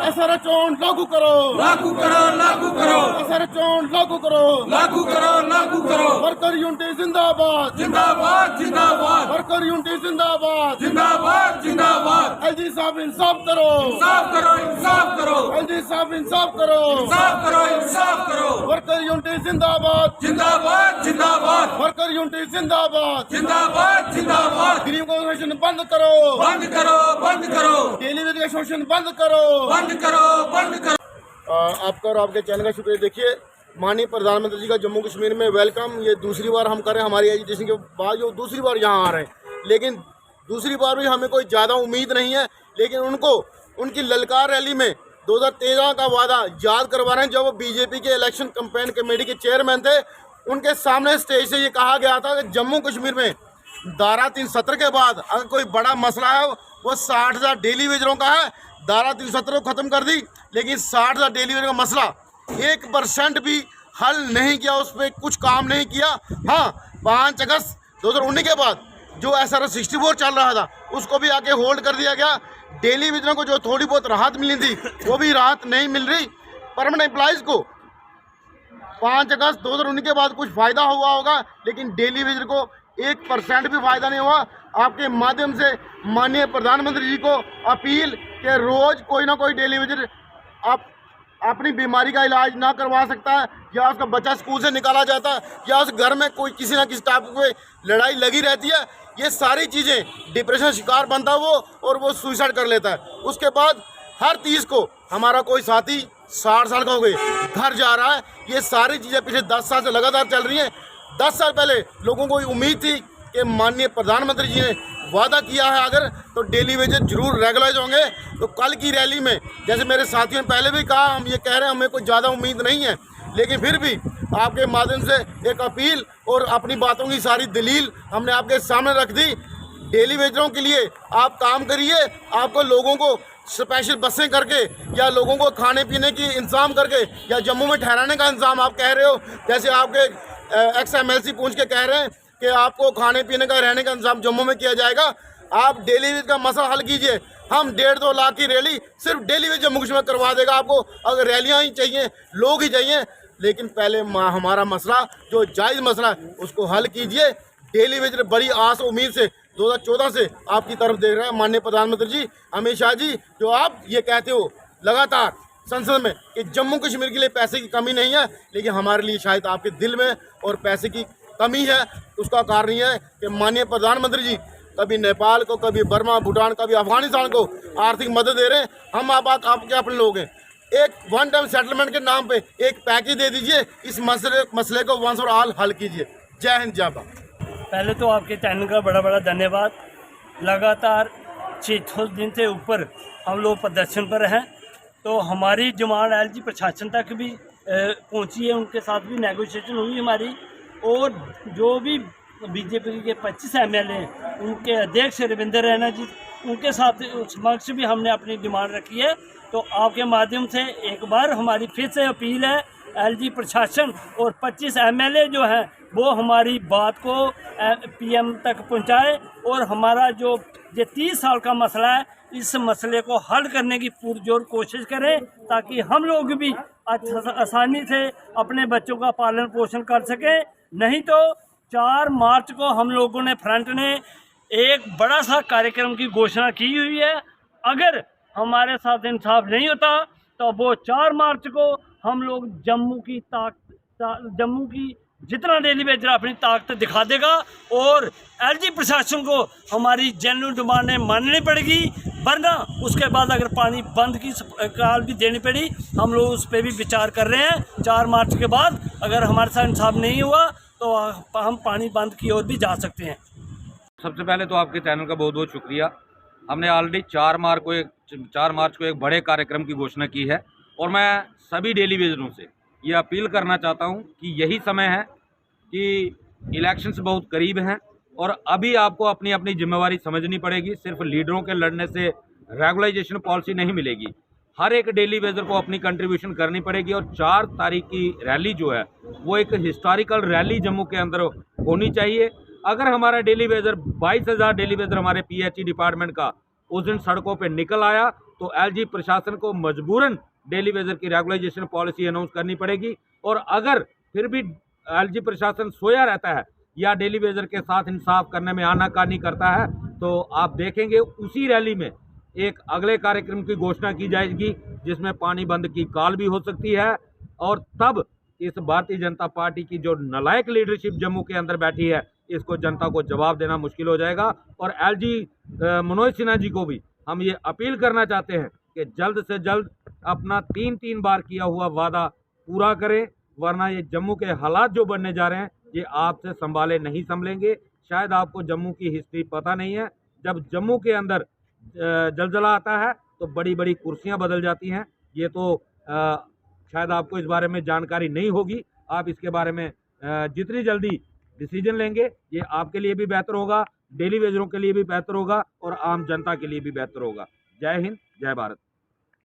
असर चोन लागू करो, लागू करो, लागू करो, असर चोन लागू करो, लागू करो, लागू करो। वर्कर यूनिटी जिंदाबाद, जिंदाबाद, जिंदाबाद, वर्कर यूनिटी जिंदाबाद, जिंदाबाद, जिंदाबाद। एलजी साहब इंसाफ करो, इंसाफ करो, इंसाफ करो, एलजी साहब इंसाफ करो, इंसाफ करो, इंसाफ करो। वर्कर यूनिटी जिंदाबाद, जिंदाबाद, जिंदाबाद, वर्कर यूनिटी जिंदाबाद, जिंदाबाद, जिंदाबाद। गरीब को शोषण बंद करो, बंद करो, बंद करो, डेली वेज का शोषण बंद करो। बंद करो, बंद करो। आपका और आपके चैनल का शुक्रिया। देखिए, माननीय प्रधानमंत्री जी का जम्मू कश्मीर में वेलकम, ये दूसरी बार हम कर रहे हैं। हमारी एजुकेशन के बाद जो दूसरी बार यहाँ आ रहे हैं, लेकिन दूसरी बार भी हमें कोई ज़्यादा उम्मीद नहीं है। लेकिन उनको उनकी ललकार रैली में 2013 का वादा याद करवा रहे हैं, जब वो बीजेपी के इलेक्शन कैंपेन कमेटी के चेयरमैन थे। उनके सामने स्टेज से ये कहा गया था कि जम्मू कश्मीर में धारा 370 के बाद अगर कोई बड़ा मसला है वो 60,000 डेली वेजरों का है। धारा 370 को ख़त्म कर दी, लेकिन 60,000 डेली वेजर का मसला 1% भी हल नहीं किया, उस पर कुछ काम नहीं किया। हाँ, 5 अगस्त 2019 के बाद जो SRO 64 चल रहा था उसको भी आके होल्ड कर दिया गया। डेली वेजरों को जो थोड़ी बहुत राहत मिली थी वो भी राहत नहीं मिल रही। परमानेंट एम्प्लॉइज़ को 5 अगस्त 2019 के बाद कुछ फ़ायदा हुआ होगा, लेकिन डेली वेजर को 1% भी फ़ायदा नहीं हुआ। आपके माध्यम से माननीय प्रधानमंत्री जी को अपील कि रोज़ कोई ना कोई डेली वेजर आप अपनी बीमारी का इलाज ना करवा सकता है, या उसका बच्चा स्कूल से निकाला जाता है, या उस घर में कोई किसी ना किसी टाइप की कोई लड़ाई लगी रहती है, ये सारी चीज़ें डिप्रेशन शिकार बनता है वो, और वो सुसाइड कर लेता है। उसके बाद हर 30 को हमारा कोई साथी 60 साल का हो गए घर जा रहा है। ये सारी चीज़ें पिछले 10 साल से लगातार चल रही हैं। 10 साल पहले लोगों को उम्मीद थी कि माननीय प्रधानमंत्री जी ने वादा किया है अगर तो डेली वेजेस जरूर रेगुलाइज होंगे। तो कल की रैली में जैसे मेरे साथियों ने पहले भी कहा, हम ये कह रहे हैं हमें कोई ज़्यादा उम्मीद नहीं है, लेकिन फिर भी आपके माध्यम से एक अपील और अपनी बातों की सारी दलील हमने आपके सामने रख दी। डेली वेजरों के लिए आप काम करिए। आपको लोगों को स्पेशल बसें करके या लोगों को खाने पीने की इंतज़ाम करके या जम्मू में ठहराने का इंतज़ाम आप कह रहे हो, जैसे आपके XMLC पूछ के कह रहे हैं कि आपको खाने पीने का रहने का इंतजाम जम्मू में किया जाएगा। आप डेली वेज का मसला हल कीजिए। हम 1.5-2 लाख की रैली सिर्फ डेली वेज जम्मू कश्मीर में करवा देगा आपको। अगर रैलियाँ ही चाहिए, लोग ही चाहिए, लेकिन पहले हमारा मसला जो जायज़ मसला है उसको हल कीजिए। डेली वेज बड़ी आस उम्मीद से 2014 से आपकी तरफ देख रहे हैं माननीय प्रधानमंत्री जी अमित शाह जी, जो आप ये कहते हो लगातार संसद में कि जम्मू कश्मीर के लिए पैसे की कमी नहीं है, लेकिन हमारे लिए शायद आपके दिल में और पैसे की कमी है। उसका कारण ये है कि माननीय प्रधानमंत्री जी कभी नेपाल को, कभी बर्मा, भूटान, कभी अफगानिस्तान को आर्थिक मदद दे रहे हैं। हम आपके अपने लोग हैं। एक वन टाइम सेटलमेंट के नाम पे एक पैकेज दे दीजिए, इस मसले को वंस और ऑल हल कीजिए। जय हिंद, जय भारत। पहले तो आपके चैनल का बड़ा बड़ा धन्यवाद। लगातार 6 दिन से ऊपर हम लोग प्रदर्शन पर हैं, तो हमारी डिमांड LG प्रशासन तक भी पहुंची है, उनके साथ भी नेगोशिएशन हुई हमारी। और जो भी बीजेपी के 25 MLA हैं, उनके अध्यक्ष रविंद्र रैना जी, उनके साथ समक्ष भी हमने अपनी डिमांड रखी है। तो आपके माध्यम से एक बार हमारी फिर से अपील है, LG प्रशासन और 25 MLA जो हैं वो हमारी बात को PM तक पहुंचाए, और हमारा जो ये 30 साल का मसला है, इस मसले को हल करने की पुरजोर कोशिश करें, ताकि हम लोग भी आसानी से अपने बच्चों का पालन पोषण कर सकें। नहीं तो 4 मार्च को हम लोगों ने फ्रंट ने एक बड़ा सा कार्यक्रम की घोषणा की हुई है। अगर हमारे साथ इंसाफ नहीं होता तो वो 4 मार्च को हम लोग जम्मू की जितना डेली वेजर अपनी ताकत दिखा देगा, और LG प्रशासन को हमारी जेन्युइन डिमांडें माननी पड़ेगी। वरना उसके बाद अगर पानी बंद की काल भी देनी पड़ी, हम लोग उस पर भी विचार कर रहे हैं। 4 मार्च के बाद अगर हमारे साथ इंसाफ नहीं हुआ तो हम पानी बंद की ओर भी जा सकते हैं। सबसे पहले तो आपके चैनल का बहुत बहुत शुक्रिया। हमने ऑलरेडी 4 मार्च को एक बड़े कार्यक्रम की घोषणा की है, और मैं सभी डेली वेजरों से ये अपील करना चाहता हूँ कि यही समय है कि इलेक्शंस बहुत करीब हैं, और अभी आपको अपनी अपनी जिम्मेवारी समझनी पड़ेगी। सिर्फ लीडरों के लड़ने से रेगुलाइजेशन पॉलिसी नहीं मिलेगी। हर एक डेली वेजर को अपनी कंट्रीब्यूशन करनी पड़ेगी, और 4 तारीख की रैली जो है वो एक हिस्टोरिकल रैली जम्मू के अंदर होनी चाहिए। अगर हमारा डेली वेजर 22,000 डेली वेजर हमारे PHE डिपार्टमेंट का उस दिन सड़कों पे निकल आया, तो एलजी प्रशासन को मजबूरन डेली वेजर की रेगुलाइजेशन पॉलिसी अनाउंस करनी पड़ेगी। और अगर फिर भी एलजी प्रशासन सोया रहता है या डेली वेजर के साथ इंसाफ करने में आनाकानी करता है, तो आप देखेंगे उसी रैली में एक अगले कार्यक्रम की घोषणा की जाएगी जिसमें पानी बंद की कॉल भी हो सकती है। और तब इस भारतीय जनता पार्टी की जो नालायक लीडरशिप जम्मू के अंदर बैठी है, इसको जनता को जवाब देना मुश्किल हो जाएगा। और एलजी मनोज सिन्हा जी को भी हम ये अपील करना चाहते हैं कि जल्द से जल्द अपना 3 बार किया हुआ वादा पूरा करें, वरना ये जम्मू के हालात जो बनने जा रहे हैं ये आपसे संभाले नहीं संभलेंगे। शायद आपको जम्मू की हिस्ट्री पता नहीं है। जब जम्मू के अंदर जलजला आता है तो बड़ी बड़ी कुर्सियां बदल जाती हैं। ये तो शायद आपको इस बारे में जानकारी नहीं होगी। आप इसके बारे में जितनी जल्दी डिसीजन लेंगे ये आपके लिए भी बेहतर होगा, डेली वेजरों के लिए भी बेहतर होगा और आम जनता के लिए भी बेहतर होगा। जय हिंद, जय भारत।